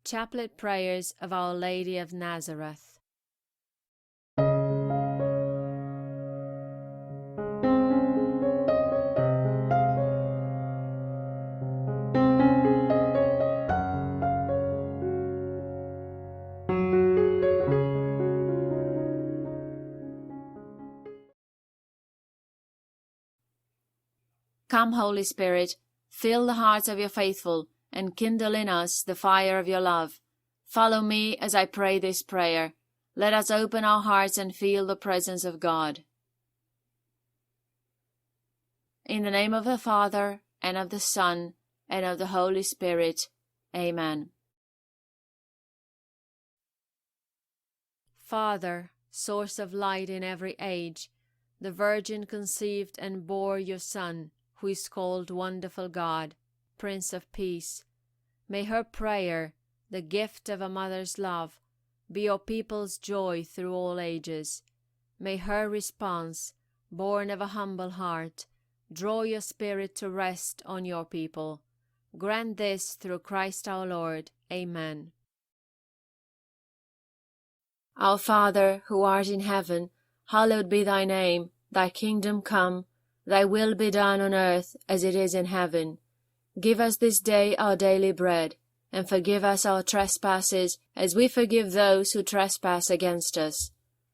Chaplet Prayers of Our Lady of Nazareth. Come, Holy Spirit, fill the hearts of your faithful, and kindle in us the fire of your love. Follow me as I pray this prayer. Let us open our hearts and feel the presence of God. In the name of the Father, and of the Son, and of the Holy Spirit. Amen. Father, source of light in every age, the Virgin conceived and bore your Son, who is called Wonderful God, Prince of Peace. May her prayer, the gift of a mother's love, be your people's joy through all ages. May her response, born of a humble heart, draw your Spirit to rest on your people. Grant this through Christ our Lord. Amen. Our Father, who art in heaven, hallowed be thy name. Thy kingdom come, thy will be done on earth as it is in heaven. Give us this day our daily bread, and forgive us our trespasses as we forgive those who trespass against us.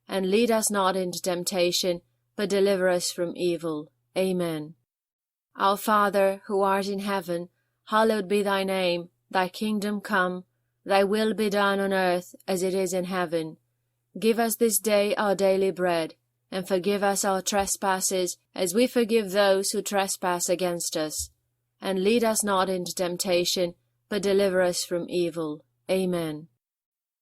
And lead us not into temptation, but deliver us from evil. Amen. Our Father, who art in heaven, hallowed be thy name. Thy kingdom come, thy will be done on earth as it is in heaven. Give us this day our daily bread, and forgive us our trespasses as we forgive those who trespass against us. And lead us not into temptation, but deliver us from evil. Amen.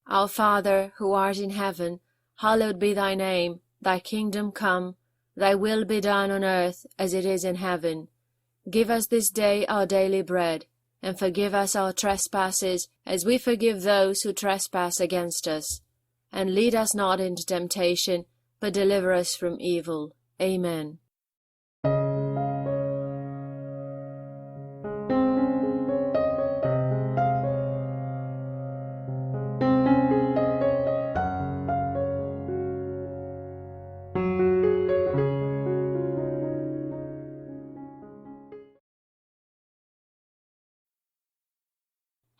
Our Father, who art in heaven, hallowed be thy name. Thy kingdom come, thy will be done on earth as it is in heaven. Give us this day our daily bread, and forgive us our trespasses as we forgive those who trespass against us. And lead us not into temptation, but deliver us from evil. Amen.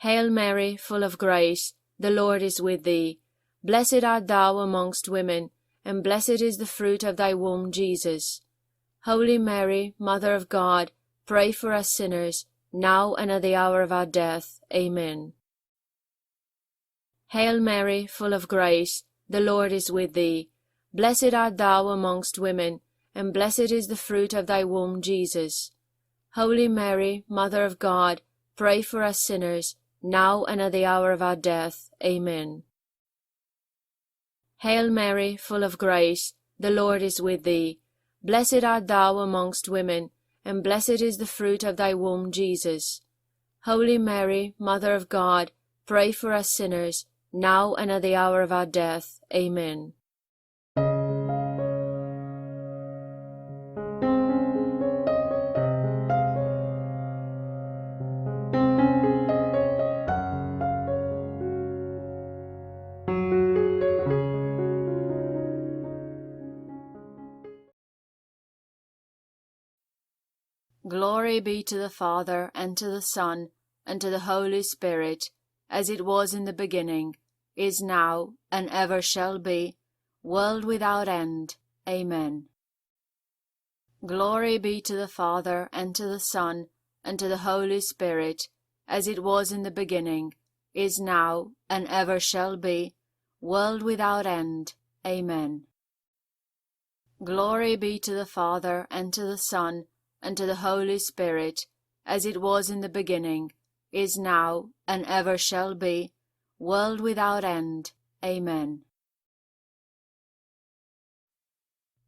Hail Mary, full of grace, the Lord is with thee. Blessed art thou amongst women, and blessed is the fruit of thy womb, Jesus. Holy Mary, Mother of God, pray for us sinners, now and at the hour of our death. Amen. Hail Mary, full of grace, the Lord is with thee. Blessed art thou amongst women, and blessed is the fruit of thy womb, Jesus. Holy Mary, Mother of God, pray for us sinners, now and at the hour of our death. Amen. Hail Mary, full of grace, the Lord is with thee. Blessed art thou amongst women, and blessed is the fruit of thy womb, Jesus. Holy Mary, Mother of God, pray for us sinners, now and at the hour of our death. Amen. Glory be to the Father, and to the Son, and to the Holy Spirit, as it was in the beginning, is now, and ever shall be, world without end. Amen. Glory be to the Father, and to the Son, and to the Holy Spirit, as it was in the beginning, is now, and ever shall be, world without end. Amen. Glory be to the Father, and to the Son, and to the Holy Spirit, as it was in the beginning, is now, and ever shall be, world without end. Amen.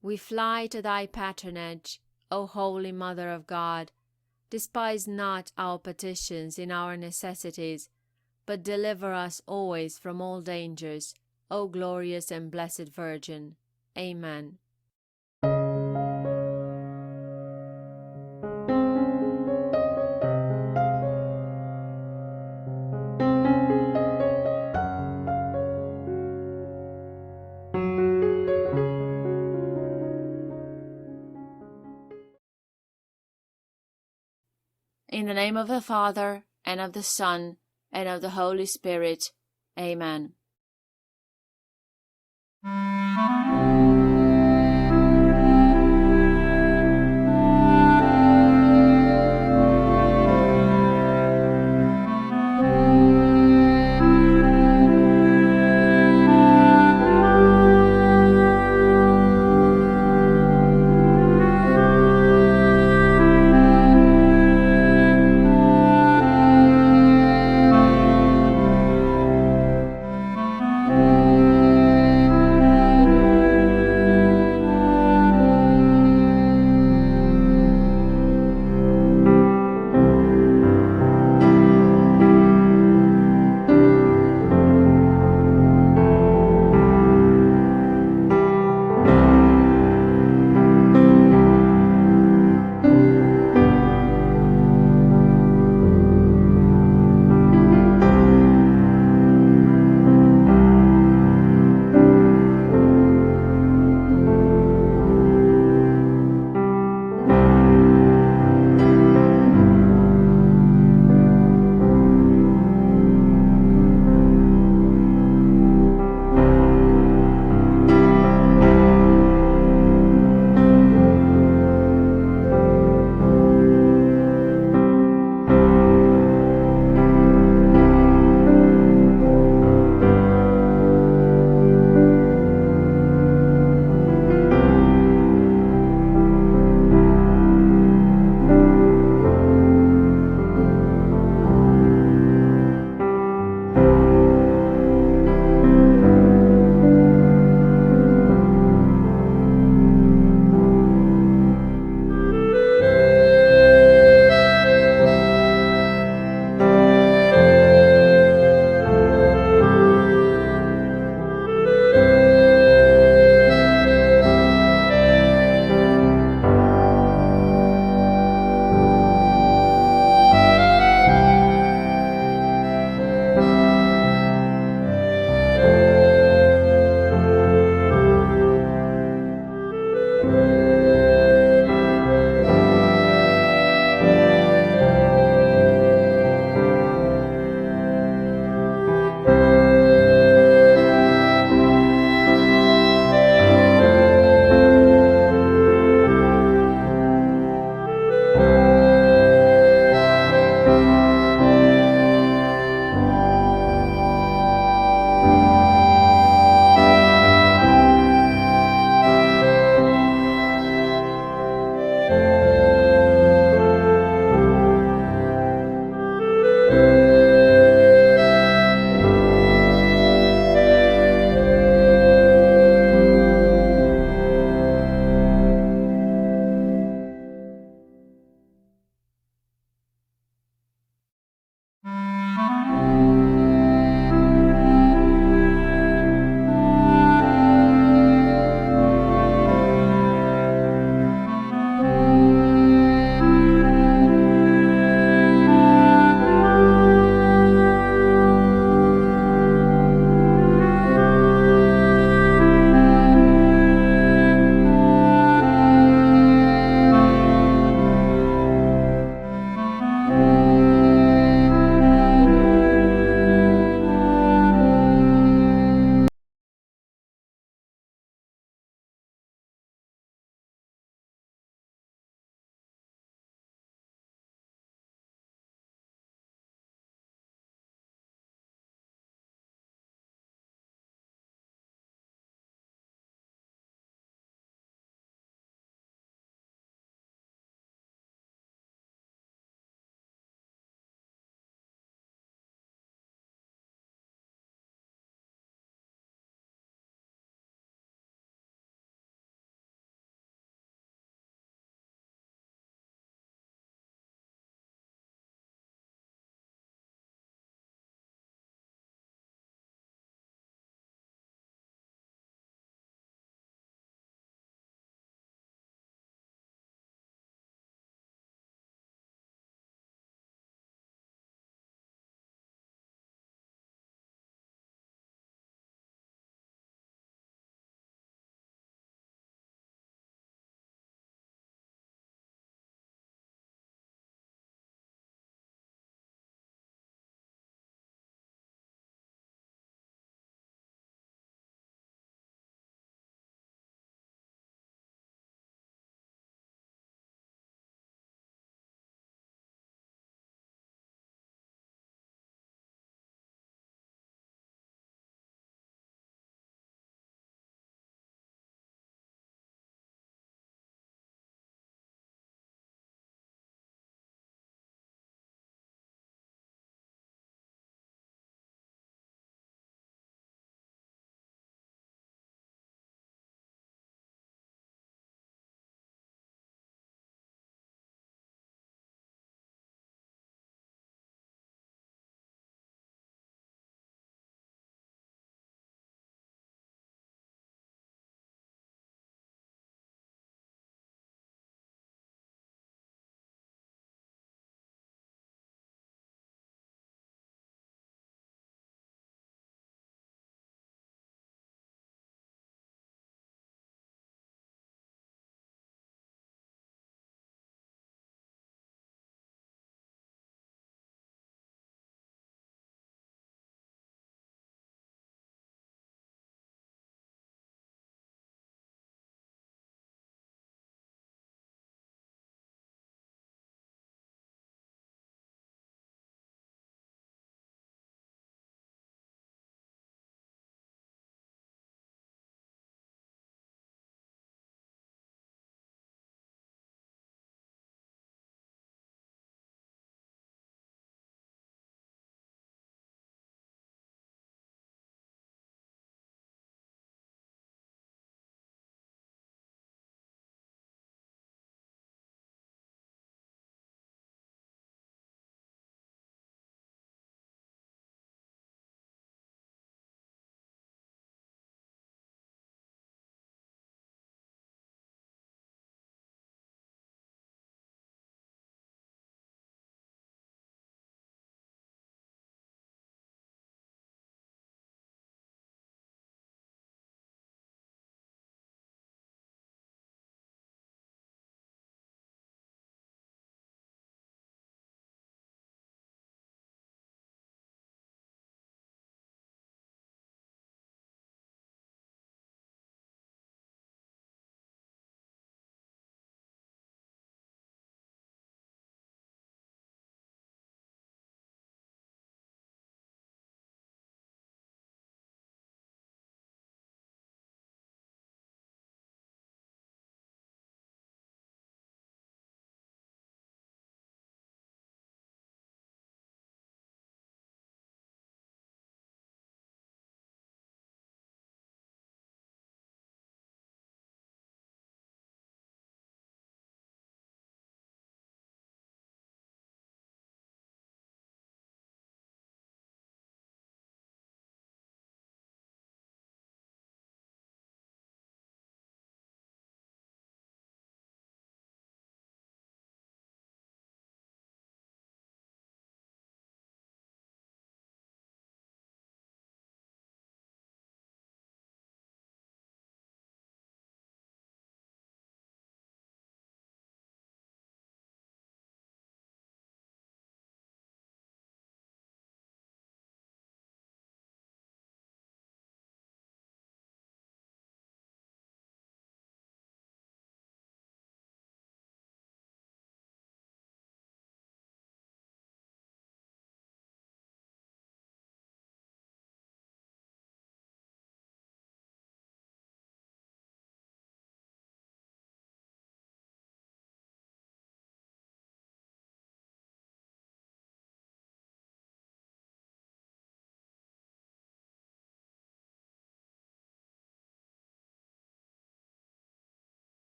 We fly to thy patronage, O Holy Mother of God. Despise not our petitions in our necessities, but deliver us always from all dangers, O glorious and blessed Virgin. Amen. In the name of the Father, and of the Son, and of the Holy Spirit. Amen.